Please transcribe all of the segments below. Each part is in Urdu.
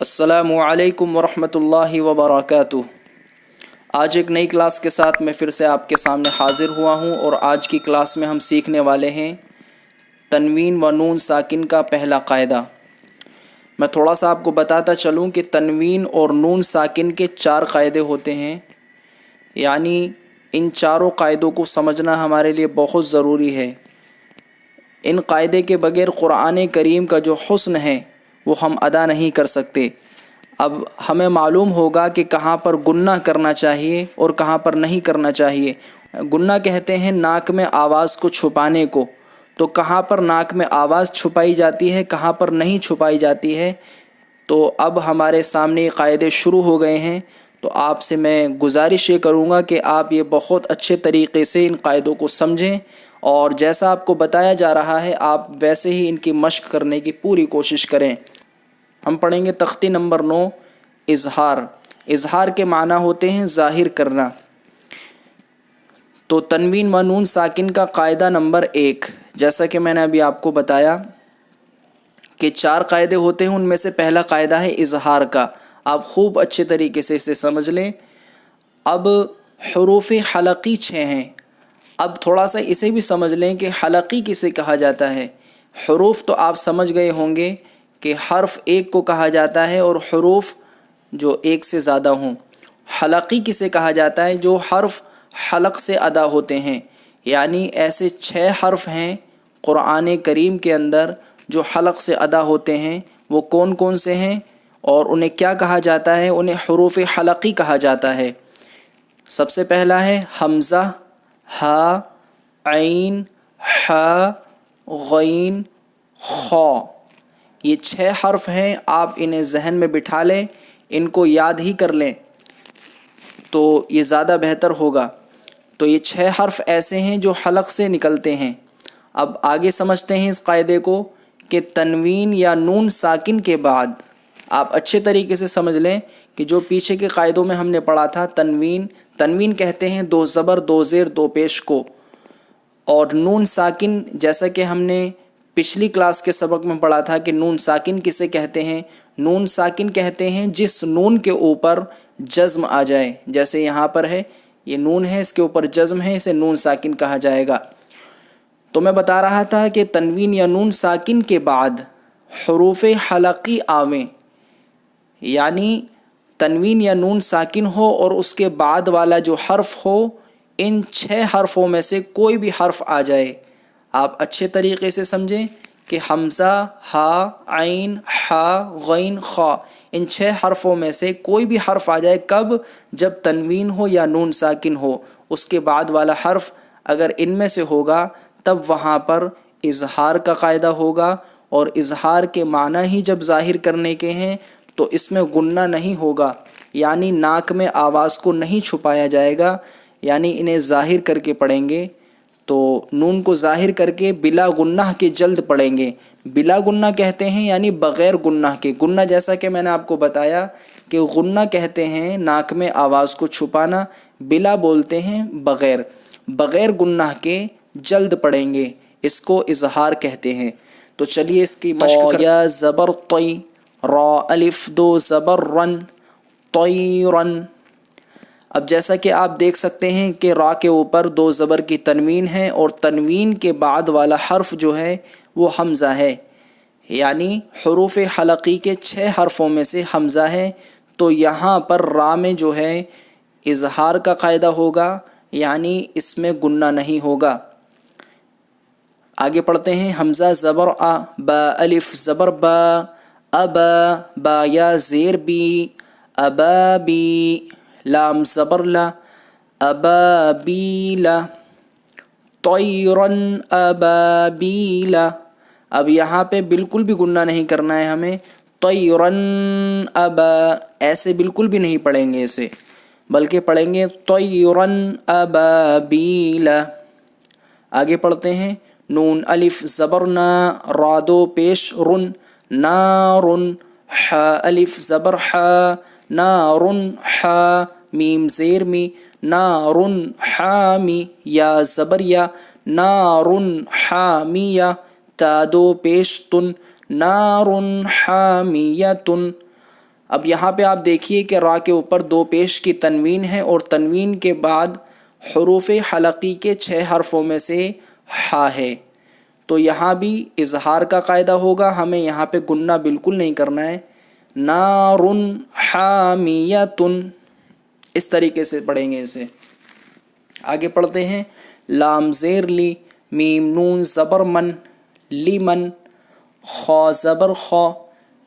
السلام علیکم ورحمۃ اللہ وبرکاتہ۔ آج ایک نئی کلاس کے ساتھ میں پھر سے آپ کے سامنے حاضر ہوا ہوں، اور آج کی کلاس میں ہم سیکھنے والے ہیں تنوین و نون ساکن کا پہلا قاعدہ۔ میں تھوڑا سا آپ کو بتاتا چلوں کہ تنوین اور نون ساکن کے 4 قاعدے ہوتے ہیں، یعنی ان چاروں قاعدوں کو سمجھنا ہمارے لیے بہت ضروری ہے۔ ان قاعدے کے بغیر قرآن کریم کا جو حسن ہے وہ ہم ادا نہیں کر سکتے۔ اب ہمیں معلوم ہوگا کہ کہاں پر گنہ کرنا چاہیے اور کہاں پر نہیں کرنا چاہیے۔ گنہ کہتے ہیں ناک میں آواز کو چھپانے کو، تو کہاں پر ناک میں آواز چھپائی جاتی ہے، کہاں پر نہیں چھپائی جاتی ہے۔ تو اب ہمارے سامنے یہ قاعدے شروع ہو گئے ہیں، تو آپ سے میں گزارش یہ کروں گا کہ آپ یہ بہت اچھے طریقے سے ان قاعدوں کو سمجھیں، اور جیسا آپ کو بتایا جا رہا ہے آپ ویسے ہی ان کی مشق کرنے کی پوری کوشش کریں۔ ہم پڑھیں گے تختی نمبر 9، اظہار۔ اظہار کے معنی ہوتے ہیں ظاہر کرنا۔ تو تنوین و نون ساکن کا قاعدہ نمبر 1، جیسا کہ میں نے ابھی آپ کو بتایا کہ 4 قاعدے ہوتے ہیں، ان میں سے پہلا قاعدہ ہے اظہار کا۔ آپ خوب اچھے طریقے سے اسے سمجھ لیں۔ اب حروف حلقی 6 ہیں۔ اب تھوڑا سا اسے بھی سمجھ لیں کہ حلقی کسے کہا جاتا ہے۔ حروف تو آپ سمجھ گئے ہوں گے کہ حرف ایک کو کہا جاتا ہے اور حروف جو ایک سے زیادہ ہوں۔ حلقی کسے کہا جاتا ہے؟ جو حرف حلق سے ادا ہوتے ہیں، یعنی ایسے 6 حرف ہیں قرآن کریم کے اندر جو حلق سے ادا ہوتے ہیں۔ وہ کون کون سے ہیں اور انہیں کیا کہا جاتا ہے؟ انہیں حروف حلقی کہا جاتا ہے۔ سب سے پہلا ہے حمزہ، ہا، عین، ح، غین، خ۔ یہ 6 حرف ہیں، آپ انہیں ذہن میں بٹھا لیں، ان کو یاد ہی کر لیں تو یہ زیادہ بہتر ہوگا۔ تو یہ 6 حرف ایسے ہیں جو حلق سے نکلتے ہیں۔ اب آگے سمجھتے ہیں اس قاعدے کو کہ تنوین یا نون ساکن کے بعد آپ اچھے طریقے سے سمجھ لیں کہ جو پیچھے کے قاعدوں میں ہم نے پڑھا تھا، تنوین کہتے ہیں 2 زبر 2 زیر 2 پیش کو، اور نون ساکن جیسا کہ ہم نے پچھلی کلاس کے سبق میں پڑھا تھا کہ نون ساکن کسے کہتے ہیں؟ نون ساکن کہتے ہیں جس نون کے اوپر جزم آ جائے، جیسے یہاں پر ہے، یہ نون ہے، اس کے اوپر جزم ہے، اسے نون ساکن کہا جائے گا۔ تو میں بتا رہا تھا کہ تنوین یا نون ساکن کے بعد حروف حلقی آویں، یعنی تنوین یا نون ساکن ہو اور اس کے بعد والا جو حرف ہو، ان 6 حرفوں میں سے کوئی بھی حرف آ جائے۔ آپ اچھے طریقے سے سمجھیں کہ حمزہ، ہا، عین، ح، غین، خ، ان 6 حرفوں میں سے کوئی بھی حرف آ جائے۔ کب؟ جب تنوین ہو یا نون ساکن ہو، اس کے بعد والا حرف اگر ان میں سے ہوگا تب وہاں پر اظہار کا قاعدہ ہوگا، اور اظہار کے معنی ہی جب ظاہر کرنے کے ہیں تو اس میں گنہ نہیں ہوگا، یعنی ناک میں آواز کو نہیں چھپایا جائے گا، یعنی انہیں ظاہر کر کے پڑھیں گے۔ تو نون کو ظاہر کر کے بلا گنہ کے جلد پڑھیں گے۔ بلا گنہ کہتے ہیں یعنی بغیر گنہ کے۔ گنہ جیسا کہ میں نے آپ کو بتایا کہ گنہ کہتے ہیں ناک میں آواز کو چھپانا، بلا بولتے ہیں بغیر، بغیر گنہ کے جلد پڑھیں گے، اس کو اظہار کہتے ہیں۔ تو چلیے اس کی مشق کریں۔ یا زبر طی، را الف 2 زبر رن، طیرن۔ اب جیسا کہ آپ دیکھ سکتے ہیں کہ را کے اوپر 2 زبر کی تنوین ہے، اور تنوین کے بعد والا حرف جو ہے وہ حمزہ ہے، یعنی حروف حلقی کے 6 حرفوں میں سے حمزہ ہے۔ تو یہاں پر را میں جو ہے اظہار کا قاعدہ ہوگا، یعنی اس میں گنہ نہیں ہوگا۔ آگے پڑھتے ہیں حمزہ زبر آ، با الف زبر با، ابا، با یا زیر بی، ابابی، لام زبر لا، ابابیلا، طیرن ابابیلا۔ اب یہاں پہ بالکل بھی گنہ نہیں کرنا ہے ہمیں، طیرن ابا، ایسے بالکل بھی نہیں پڑھیں گے اسے، بلکہ پڑھیں گے طیرن ابابیلا۔ آگے پڑھتے ہیں نون الف زبر نا، را 2 پیش رن، نارن، ح الف زبر ح، نارن ح، میم زیر می، نارن حامی، یا زبر یا، نارن حامیہ، تا 2 پیش تن، نارن حامیتن۔ اب یہاں پہ آپ دیکھیے کہ را کے اوپر دو پیش کی تنوین ہے اور تنوین کے بعد حروف حلقی کے 6 حرفوں میں سے ہا ہے، تو یہاں بھی اظہار کا قاعدہ ہوگا، ہمیں یہاں پہ گننا بالکل نہیں کرنا ہے. نارن حامیتن، اس طریقے سے پڑھیں گے اسے. آگے پڑھتے ہیں. لام زیر لی، میم نون زبر من، لیمن. خا زبر خا،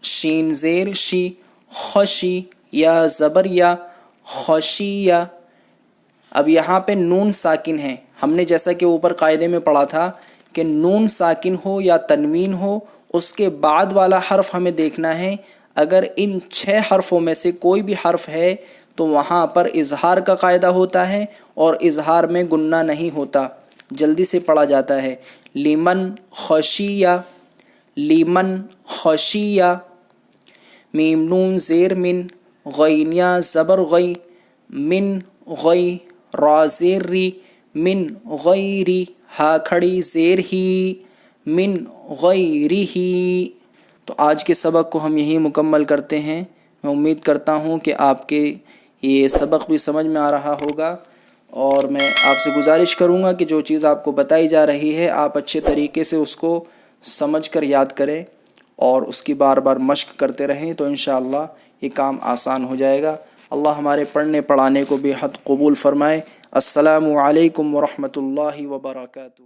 شین زیر شی، خشی. یا زبر یا، خشیہ. اب یہاں پہ نون ساکن ہے، ہم نے جیسا کہ اوپر قاعدے میں پڑھا تھا کہ نون ساکن ہو یا تنوین ہو، اس کے بعد والا حرف ہمیں دیکھنا ہے. اگر ان 6 حرفوں میں سے کوئی بھی حرف ہے تو وہاں پر اظہار کا قاعدہ ہوتا ہے اور اظہار میں گننا نہیں ہوتا، جلدی سے پڑھا جاتا ہے. Lemon خشیہ، lemon خشیہ. میم نون زیر من، غینیا زبر غی، من غی. را زیر ری، من غیری. ہا کھڑی زیر ہی، من غیری ہی. تو آج کے سبق کو ہم یہی مکمل کرتے ہیں. میں امید کرتا ہوں کہ آپ کے یہ سبق بھی سمجھ میں آ رہا ہوگا، اور میں آپ سے گزارش کروں گا کہ جو چیز آپ کو بتائی جا رہی ہے آپ اچھے طریقے سے اس کو سمجھ کر یاد کریں اور اس کی بار بار مشق کرتے رہیں، تو انشاءاللہ یہ کام آسان ہو جائے گا. اللہ ہمارے پڑھنے پڑھانے کو بے حد قبول فرمائے. السلام علیکم ورحمۃ اللہ وبرکاتہ.